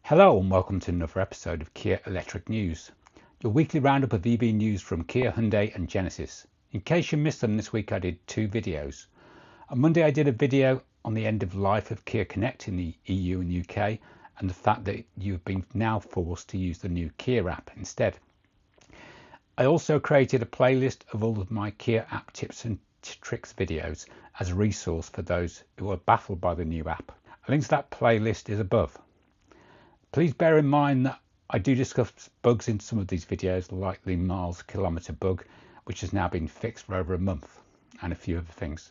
Hello and welcome to another episode of Kia Electric News, your weekly roundup of EV news from Kia, Hyundai and Genesis. In case you missed them, this week I did two videos. On Monday I did a video on the end of life of Kia Connect in the EU and UK and the fact that you've been now forced to use the new Kia app instead. I also created a playlist of all of my Kia app tips and tricks videos as a resource for those who are baffled by the new app. A link to that playlist is above. Please bear in mind that I do discuss bugs in some of these videos, like the miles kilometre bug, which has now been fixed for over a month, and a few other things.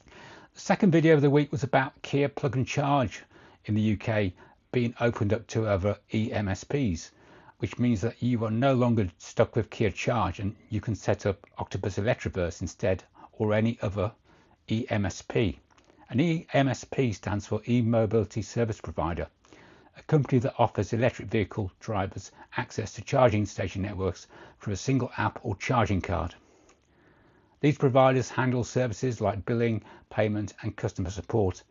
The second video of the week was about Kia Plug and Charge in the UK being opened up to other EMSPs, which means that you are no longer stuck with Kia Charge and you can set up Octopus Electroverse instead, or any other EMSP. An EMSP stands for E-Mobility Service Provider, a company that offers electric vehicle drivers access to charging station networks through a single app or charging card. These providers handle services like billing, payment and customer support,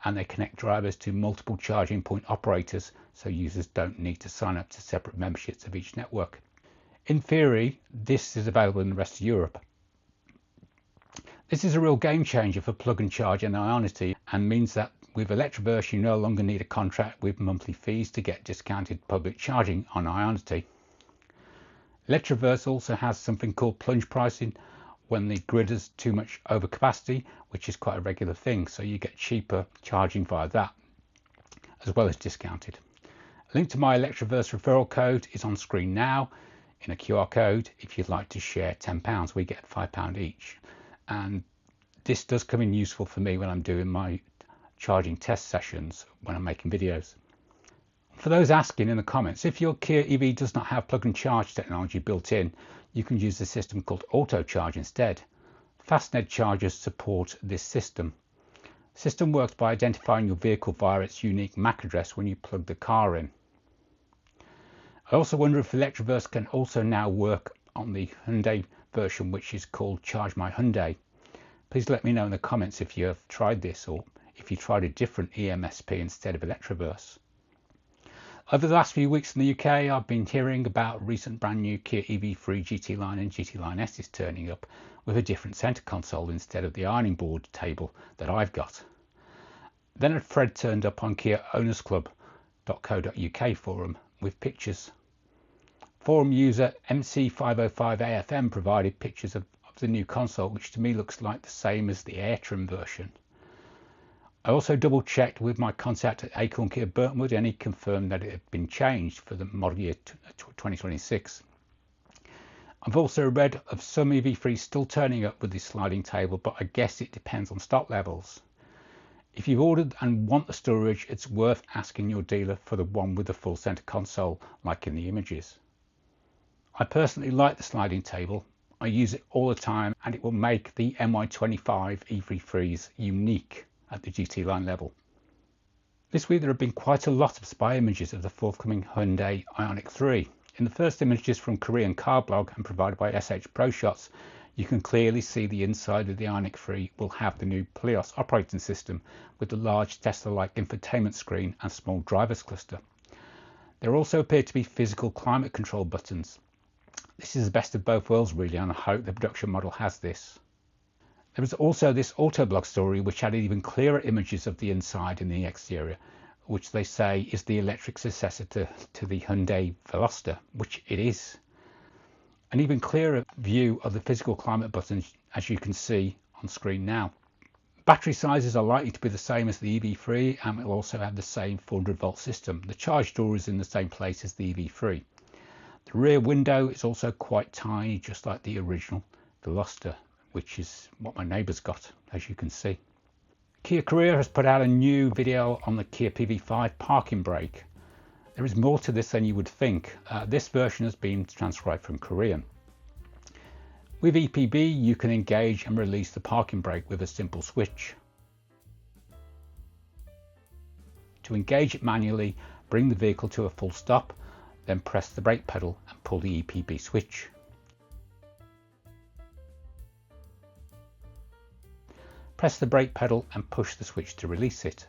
and they connect drivers to multiple charging point operators so users don't need to sign up to separate memberships of each network. In theory, this is available in the rest of Europe. This is a real game changer for Plug and Charge and Ionity, and means that with Electroverse you no longer need a contract with monthly fees to get discounted public charging on Ionity. Electroverse also has something called plunge pricing when the grid has too much overcapacity, which is quite a regular thing, so you get cheaper charging via that, as well as discounted. A link to my Electroverse referral code is on screen now in a QR code. If you'd like to share £10, we get £5 each. And this does come in useful for me when I'm doing my charging test sessions when I'm making videos. For those asking in the comments, if your Kia EV does not have plug and charge technology built in, you can use a system called Auto Charge instead. Fastned chargers support this system. The system works by identifying your vehicle via its unique MAC address when you plug the car in. I also wonder if Electroverse can also now work on the Hyundai version, which is called Charge My Hyundai. Please let me know in the comments if you have tried this, or if you tried a different EMSP instead of Electroverse. Over the last few weeks in the UK, I've been hearing about recent brand new Kia EV3 GT Line and GT Line S is turning up with a different centre console instead of the ironing board table that I've got. Then a thread turned up on KiaOwnersClub.co.uk forum with pictures. Forum user MC505AFM provided pictures of the new console, which to me looks like the same as the Airtrim version. I also double checked with my contact at Acorn Kia Burntwood, and he confirmed that it had been changed for the model year 2026. I've also read of some EV3s still turning up with this sliding table, but I guess it depends on stock levels. If you've ordered and want the storage, it's worth asking your dealer for the one with the full centre console, like in the images. I personally like the sliding table. I use it all the time, and it will make the MY25 EV3s unique at the GT Line level. This week there have been quite a lot of spy images of the forthcoming Hyundai Ioniq 3. In the first images from Korean car blog and provided by SH Pro Shots, you can clearly see the inside of the Ioniq 3 will have the new Plios operating system with the large Tesla-like infotainment screen and small driver's cluster. There also appear to be physical climate control buttons. This is the best of both worlds really, and I hope the production model has this. There was also this Autoblog story which had even clearer images of the inside and the exterior, which they say is the electric successor to the Hyundai Veloster, which it is. An even clearer view of the physical climate buttons, as you can see on screen now. Battery sizes are likely to be the same as the EV3 and will also have the same 400 volt system. The charge door is in the same place as the EV3. The rear window is also quite tiny, just like the original Veloster, which is what my neighbour's got, as you can see. Kia Korea has put out a new video on the Kia PV5 parking brake. There is more to this than you would think. This version has been transcribed from Korean. With EPB, you can engage and release the parking brake with a simple switch. To engage it manually, bring the vehicle to a full stop, then press the brake pedal and pull the EPB switch. Press the brake pedal and push the switch to release it.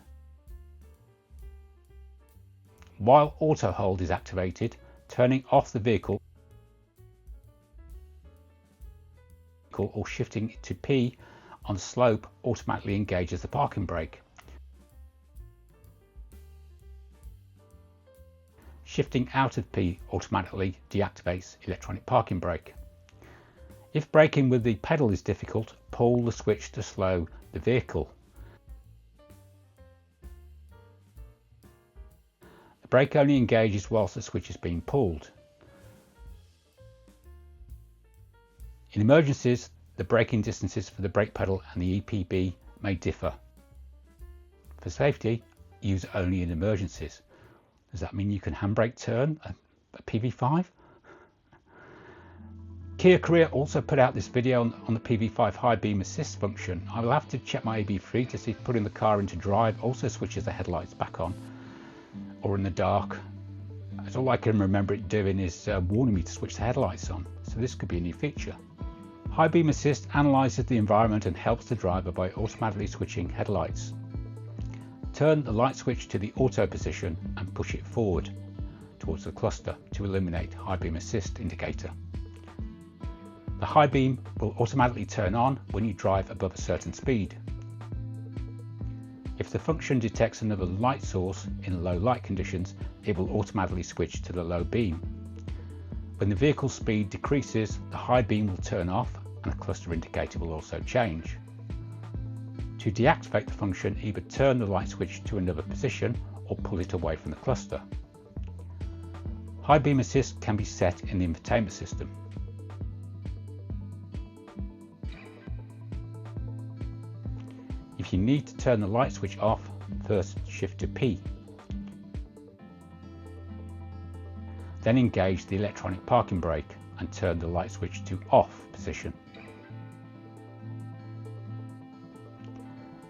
While auto hold is activated, turning off the vehicle or shifting it to P on slope automatically engages the parking brake. Shifting out of P automatically deactivates electronic parking brake. If braking with the pedal is difficult, pull the switch to slow the vehicle. The brake only engages whilst the switch is being pulled. In emergencies, the braking distances for the brake pedal and the EPB may differ. For safety, use only in emergencies. Does that mean you can handbrake turn a PV5? Kia Korea also put out this video on the PV5 high beam assist function. I will have to check my EV3 to see if putting the car into drive also switches the headlights back on or in the dark. As all I can remember it doing is warning me to switch the headlights on, so this could be a new feature. High beam assist analyzes the environment and helps the driver by automatically switching headlights. Turn the light switch to the auto position and push it forward towards the cluster to illuminate high beam assist indicator. The high beam will automatically turn on when you drive above a certain speed. If the function detects another light source in low light conditions, it will automatically switch to the low beam. When the vehicle speed decreases, the high beam will turn off and the cluster indicator will also change. To deactivate the function, either turn the light switch to another position or pull it away from the cluster. High beam assist can be set in the infotainment system. If you need to turn the light switch off, first shift to P. Then engage the electronic parking brake and turn the light switch to off position.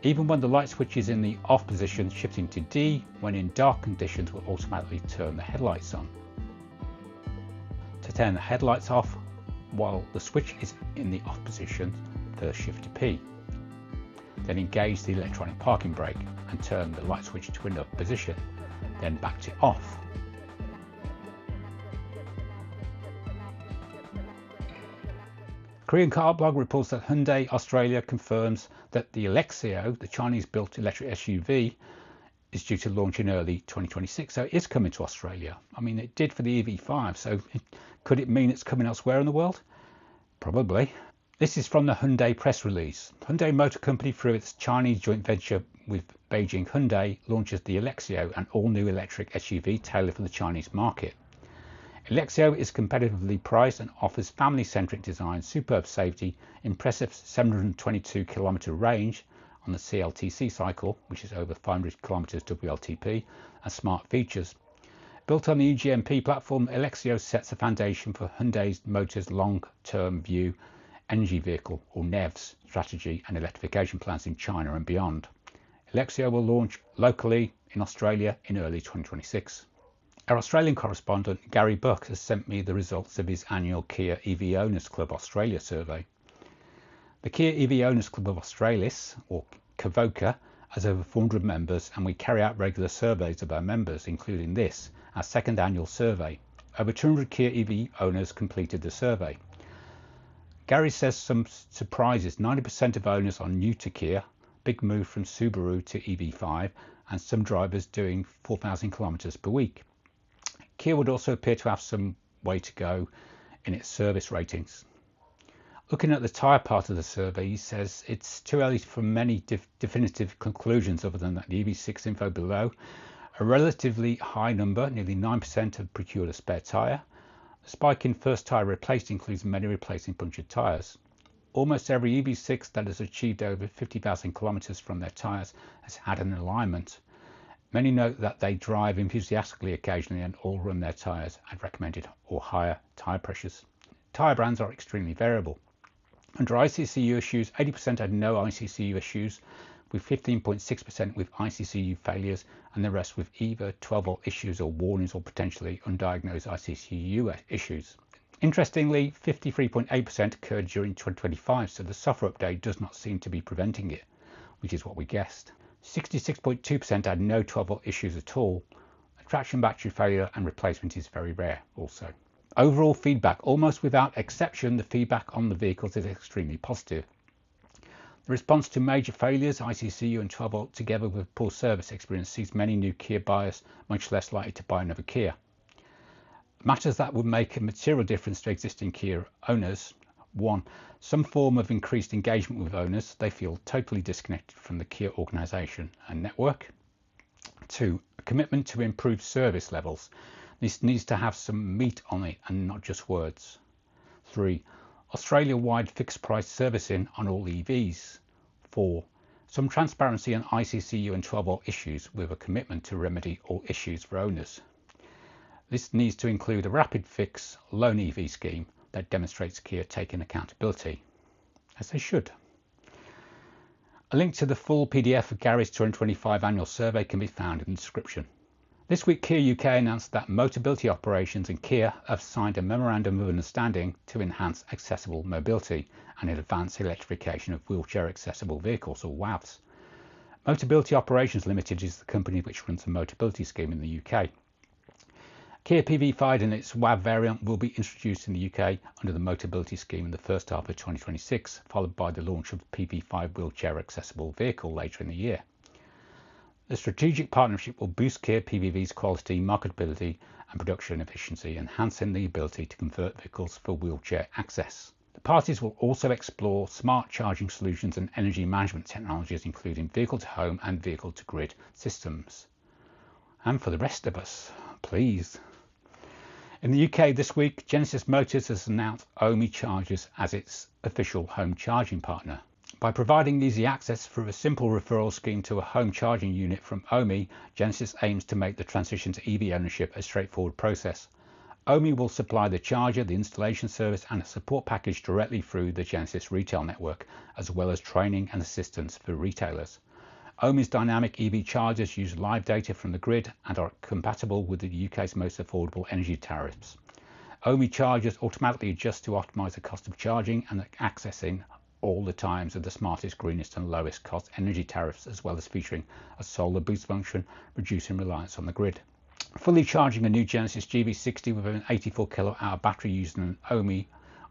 Even when the light switch is in the off position, shifting to D when in dark conditions will automatically turn the headlights on. To turn the headlights off while the switch is in the off position, first shift to P. Then engage the electronic parking brake and turn the light switch to another position, then back to off. Korean Car Blog reports that Hyundai Australia confirms that the Elexio, the Chinese-built electric SUV, is due to launch in early 2026, so it is coming to Australia. I mean, it did for the EV5, so could it mean it's coming elsewhere in the world? Probably. This is from the Hyundai press release. Hyundai Motor Company, through its Chinese joint venture with Beijing Hyundai, launches the Elexio, an all-new electric SUV tailored for the Chinese market. Elexio is competitively priced and offers family-centric design, superb safety, impressive 722 km range on the CLTC cycle, which is over 500 km WLTP, and smart features. Built on the EGMP platform, Elexio sets the foundation for Hyundai Motor's long-term view energy vehicle, or NEVs, strategy and electrification plans in China and beyond. Elexio will launch locally in Australia in early 2026. Our Australian correspondent Gary Buck has sent me the results of his annual Kia EV Owners Club Australia survey. The Kia EV Owners Club of Australis, or KEVOCA, has over 400 members, and we carry out regular surveys of our members, including this, our second annual survey. Over 200 Kia EV owners completed the survey. Gary says some surprises: 90% of owners are new to Kia, big move from Subaru to EV5, and some drivers doing 4,000 kilometers per week. Kia would also appear to have some way to go in its service ratings. Looking at the tyre part of the survey, he says it's too early for many definitive conclusions other than that the EV6 info below. A relatively high number, nearly 9%, have procured a spare tyre. The spike in first tyre replaced includes many replacing punctured tyres. Almost every EV6 that has achieved over 50,000 kilometers from their tyres has had an alignment. Many note that they drive enthusiastically occasionally and all run their tyres at recommended or higher tyre pressures. Tyre brands are extremely variable. Under ICCU issues, 80% had no ICCU issues, with 15.6% with ICCU failures, and the rest with either 12-volt issues or warnings or potentially undiagnosed ICCU issues. Interestingly, 53.8% occurred during 2025, so the software update does not seem to be preventing it, which is what we guessed. 66.2% had no 12-volt issues at all, traction battery failure, and replacement is very rare also. Overall feedback, almost without exception, the feedback on the vehicles is extremely positive. The response to major failures, ICCU and 12 volt together with poor service experience, sees many new Kia buyers much less likely to buy another Kia. Matters that would make a material difference to existing Kia owners: 1. Some form of increased engagement with owners. They feel totally disconnected from the Kia organisation and network. 2. A commitment to improve service levels. This needs to have some meat on it and not just words. 3. Australia-wide fixed price servicing on all EVs. 4. Some transparency on ICCU and 12 volt issues with a commitment to remedy all issues for owners. This needs to include a rapid fix loan EV scheme that demonstrates Kia taking accountability, as they should. A link to the full PDF of Gary's 2025 annual survey can be found in the description. This week, Kia UK announced that Motability Operations and Kia have signed a memorandum of understanding to enhance accessible mobility and advance electrification of wheelchair accessible vehicles, or WAVs. Motability Operations Limited is the company which runs the Motability scheme in the UK. Kia PV5 and its WAV variant will be introduced in the UK under the Motability scheme in the first half of 2026, followed by the launch of the PV5 wheelchair accessible vehicle later in the year. The strategic partnership will boost Kia PVV's quality, marketability and production efficiency, enhancing the ability to convert vehicles for wheelchair access. The parties will also explore smart charging solutions and energy management technologies, including vehicle-to-home and vehicle-to-grid systems. And for the rest of us, please. In the UK this week, Genesis Motors has announced Ohme Chargers as its official home charging partner. By providing easy access through a simple referral scheme to a home charging unit from Ohme, Genesis aims to make the transition to EV ownership a straightforward process. Ohme will supply the charger, the installation service and a support package directly through the Genesis retail network, as well as training and assistance for retailers. Ohme's dynamic EV chargers use live data from the grid and are compatible with the UK's most affordable energy tariffs. Ohme chargers automatically adjust to optimise the cost of charging and accessing all the times of the smartest, greenest and lowest cost energy tariffs, as well as featuring a solar boost function, reducing reliance on the grid. Fully charging a new Genesis GV60 with an 84 kWh battery using an Ohme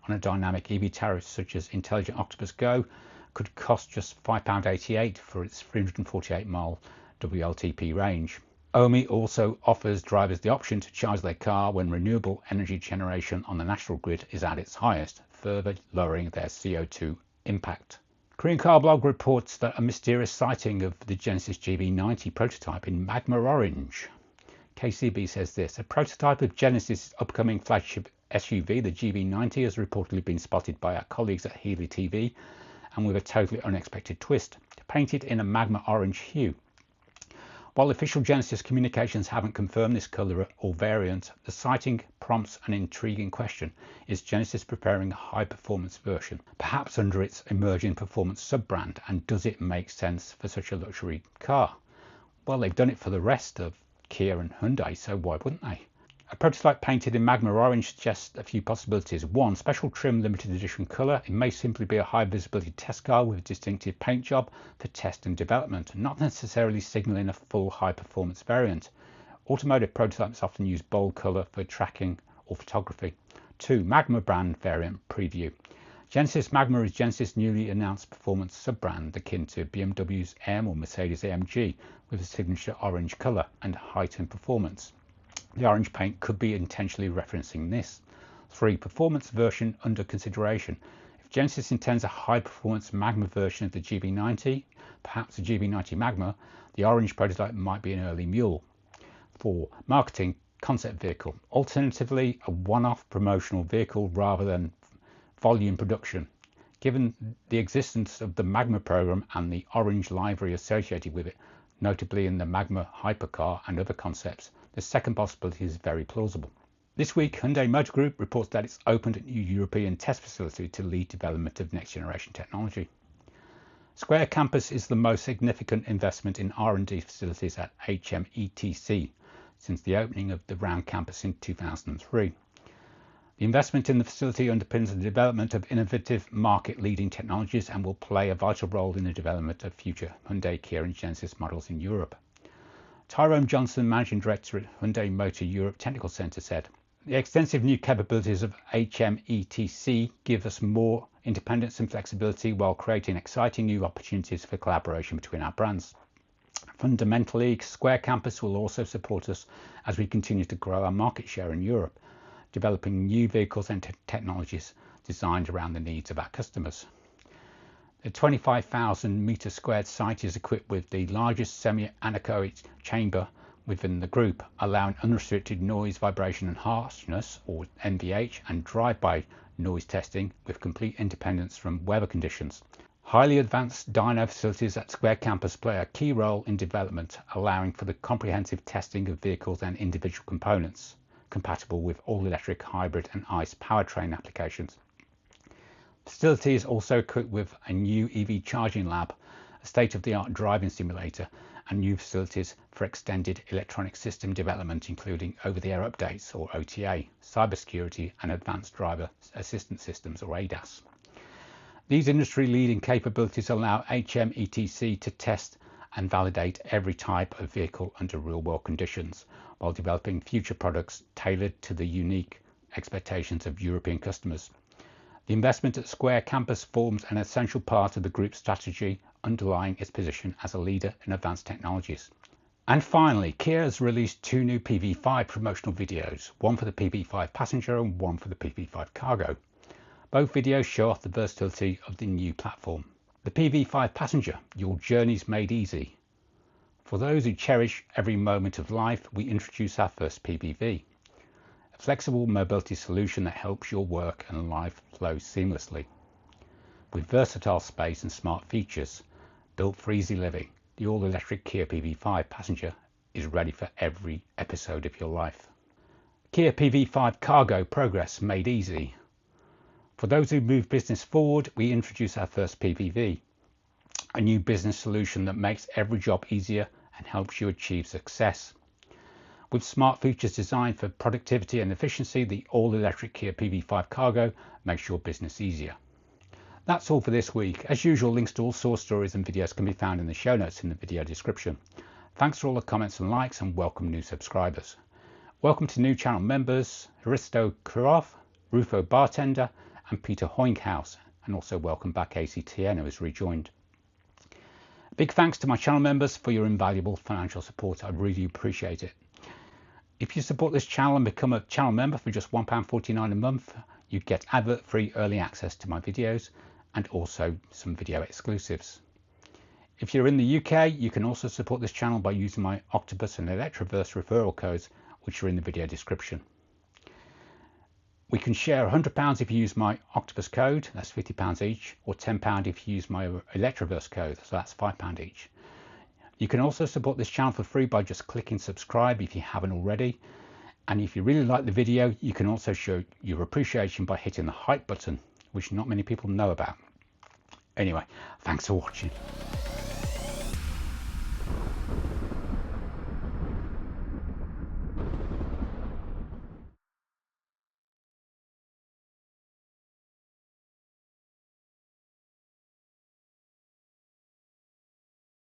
on a dynamic EV tariff such as Intelligent Octopus Go could cost just £5.88 for its 348 mile WLTP range. Ohme also offers drivers the option to charge their car when renewable energy generation on the national grid is at its highest, further lowering their CO2 impact. Korean Car Blog reports that a mysterious sighting of the Genesis GV90 prototype in Magma Orange. KCB says this: a prototype of Genesis' upcoming flagship SUV, the GV90, has reportedly been spotted by our colleagues at Healy TV, and with a totally unexpected twist, painted in a magma orange hue. While official Genesis communications haven't confirmed this colour or variant, the sighting prompts an intriguing question. Is Genesis preparing a high-performance version, perhaps under its emerging performance sub-brand, and does it make sense for such a luxury car? Well, they've done it for the rest of Kia and Hyundai, so why wouldn't they? A prototype painted in magma orange suggests a few possibilities. 1. Special trim limited edition colour. It may simply be a high visibility test car with a distinctive paint job for test and development, not necessarily signalling a full high performance variant. Automotive prototypes often use bold colour for tracking or photography. 2. Magma brand variant preview. Genesis Magma is Genesis' newly announced performance sub-brand, akin to BMW's M or Mercedes AMG, with a signature orange colour and heightened performance. The orange paint could be intentionally referencing this. 3. Performance version under consideration. If Genesis intends a high-performance Magma version of the GV90, perhaps the GV90 Magma, the orange prototype might be an early mule. 4. Marketing concept vehicle. Alternatively, a one-off promotional vehicle rather than volume production. Given the existence of the Magma program and the orange livery associated with it, notably in the Magma hypercar and other concepts, the second possibility is very plausible. This week, Hyundai Motor Group reports that it's opened a new European test facility to lead development of next generation technology. Square Campus is the most significant investment in R&D facilities at HMETC since the opening of the Round Campus in 2003. The investment in the facility underpins the development of innovative market-leading technologies and will play a vital role in the development of future Hyundai, Kia and Genesis models in Europe. Tyrone Johnson, Managing Director at Hyundai Motor Europe Technical Centre, said, "The extensive new capabilities of HMETC give us more independence and flexibility while creating exciting new opportunities for collaboration between our brands. Fundamentally, Square Campus will also support us as we continue to grow our market share in Europe, developing new vehicles and technologies designed around the needs of our customers." The 25,000 metre squared site is equipped with the largest semi-anechoic chamber within the group, allowing unrestricted noise, vibration and harshness, or NVH, and drive-by noise testing with complete independence from weather conditions. Highly advanced dyno facilities at Square Campus play a key role in development, allowing for the comprehensive testing of vehicles and individual components compatible with all-electric, hybrid and ICE powertrain applications. The facility is also equipped with a new EV charging lab, a state-of-the-art driving simulator, and new facilities for extended electronic system development, including over-the-air updates or OTA, cybersecurity and advanced driver assistance systems or ADAS. These industry-leading capabilities allow HMETC to test and validate every type of vehicle under real-world conditions, while developing future products tailored to the unique expectations of European customers. The investment at Square Campus forms an essential part of the group's strategy, underlying its position as a leader in advanced technologies. And finally, Kia has released two new PV5 promotional videos, one for the PV5 Passenger and one for the PV5 Cargo. Both videos show off the versatility of the new platform. The PV5 Passenger, your journey's made easy. For those who cherish every moment of life, we introduce our first PPV, a flexible mobility solution that helps your work and life flow seamlessly. With versatile space and smart features, built for easy living, the all-electric Kia PV5 Passenger is ready for every episode of your life. Kia PV5 Cargo Progress made easy. For those who move business forward, we introduce our first PPV, a new business solution that makes every job easier and helps you achieve success. With smart features designed for productivity and efficiency, the all-electric Kia PV5 Cargo makes your business easier. That's all for this week. As usual, links to all source stories and videos can be found in the show notes in the video description. Thanks for all the comments and likes, and welcome new subscribers. Welcome to new channel members, Hristo Kurov, Rufo Bartender and Peter Hoinghaus, and also welcome back ACTN, who has rejoined. Big thanks to my channel members for your invaluable financial support. I really appreciate it. If you support this channel and become a channel member for just £1.49 a month, you get advert-free early access to my videos and also some video exclusives. If you're in the UK, you can also support this channel by using my Octopus and Electroverse referral codes, which are in the video description. We can share £100 if you use my Octopus code, that's £50 each, or £10 if you use my Electroverse code, so that's £5 each. You can also support this channel for free by just clicking subscribe if you haven't already. And if you really like the video, you can also show your appreciation by hitting the hype button, which not many people know about. Anyway, thanks for watching.